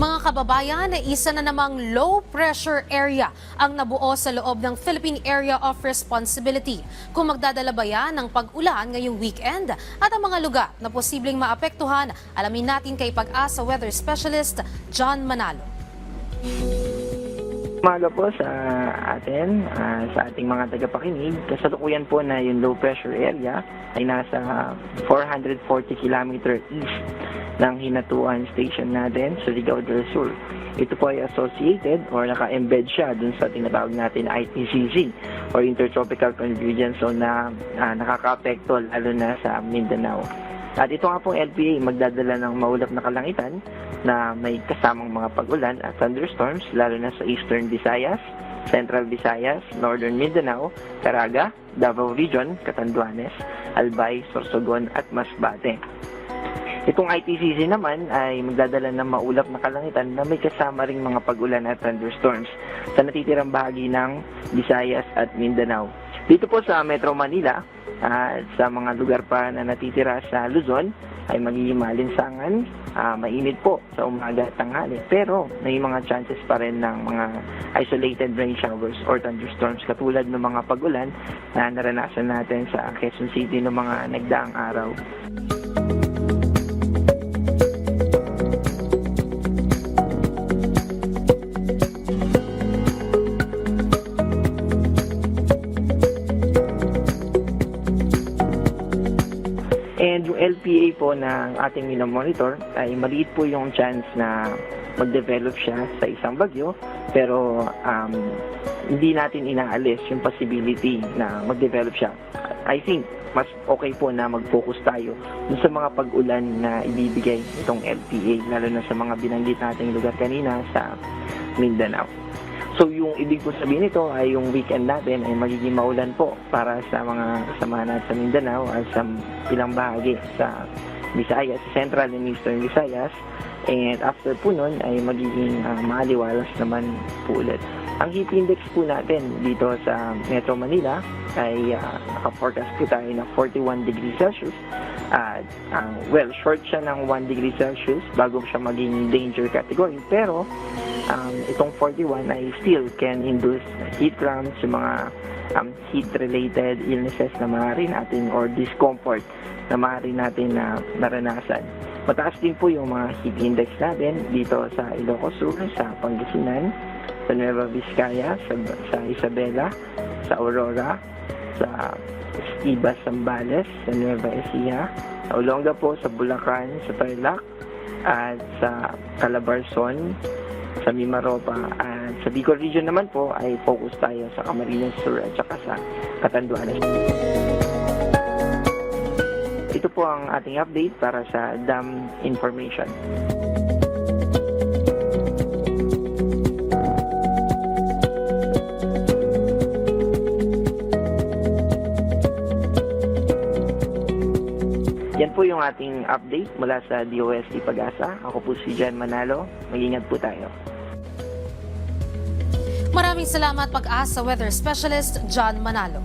Mga kababayan, isa na namang low pressure area ang nabuo sa loob ng Philippine Area of Responsibility. Kung magdadala ba yan ng pag-ulan ngayong weekend at ang mga lugar na posibleng maapektuhan, alamin natin kay Pag-asa Weather Specialist John Manalo. Umaga po sa atin, sa ating mga tagapakinig. Kasalukuyan po na yung low pressure area ay nasa 440 km east ng Hinatuan Station natin sa Ligao del Sur. Ito po ay associated or naka-embed siya dun sa tinatawag natin ITCZ or Intertropical Convergence Zone na nakaka-apekto lalo na sa Mindanao. At ito nga pong LPA magdadala ng maulap na kalangitan na may kasamang mga pag-ulan at thunderstorms lalo na sa Eastern Visayas, Central Visayas, Northern Mindanao, Caraga, Davao Region, Catanduanes, Albay, Sorsogon at Masbate. Itong ITCZ naman ay magdadala ng maulap na kalangitan na may kasama ring mga pag-ulan at thunderstorms sa natitirang bahagi ng Visayas at Mindanao. Dito po sa Metro Manila at sa mga lugar pa na natitira sa Luzon ay magiging malinsangan, mainit po sa umaga at tanghali. Pero may mga chances pa rin ng mga isolated rain showers or thunderstorms katulad ng mga pag-ulan na naranasan natin sa Quezon City noong mga nagdaang araw. And yung LPA po na ating minomonitor ay maliit po yung chance na mag-develop siya sa isang bagyo pero hindi natin inaalis yung possibility na mag-develop siya. I think mas okay po na mag-focus tayo dun sa mga pag-ulan na ibibigay itong LPA lalo na sa mga binanggit nating lugar kanina sa Mindanao. So yung ibig po sabihin nito ay yung weekend natin ay magiging maulan po para sa mga kasama natin sa Mindanao at sa ilang bahagi sa Visayas, Central and Eastern Visayas. And after po nun ay magiging maaliwalas naman po ulit. Ang heat index po natin dito sa Metro Manila ay naka-forecast po tayo na 41 degrees Celsius. Well, short siya ng 1 degree Celsius bago siya maging danger category. Pero itong 41 ay still can induce heat cramps, yung mga heat-related illnesses na maaari natin or discomfort na maaari natin na naranasan. Mataas din po yung mga heat index natin dito sa Ilocos Sur, sa Pangasinan, sa Nueva Vizcaya, sa Isabela, sa Aurora, sa Ibas, Zambales, sa Nueva Ecija, sa Olonga po, sa Bulacan, sa Tarlac, at sa Calabarzon, sa Mimaropa, at sa Bicol Region naman po ay focus tayo sa Camarines Sur at saka sa Catanduanes. Ito po ang ating update para sa dam information. Yan po yung ating update mula sa DOST Pag-asa. Ako po si John Manalo. Mag-ingat po tayo. Maraming salamat Pag-asa Weather Specialist John Manalo.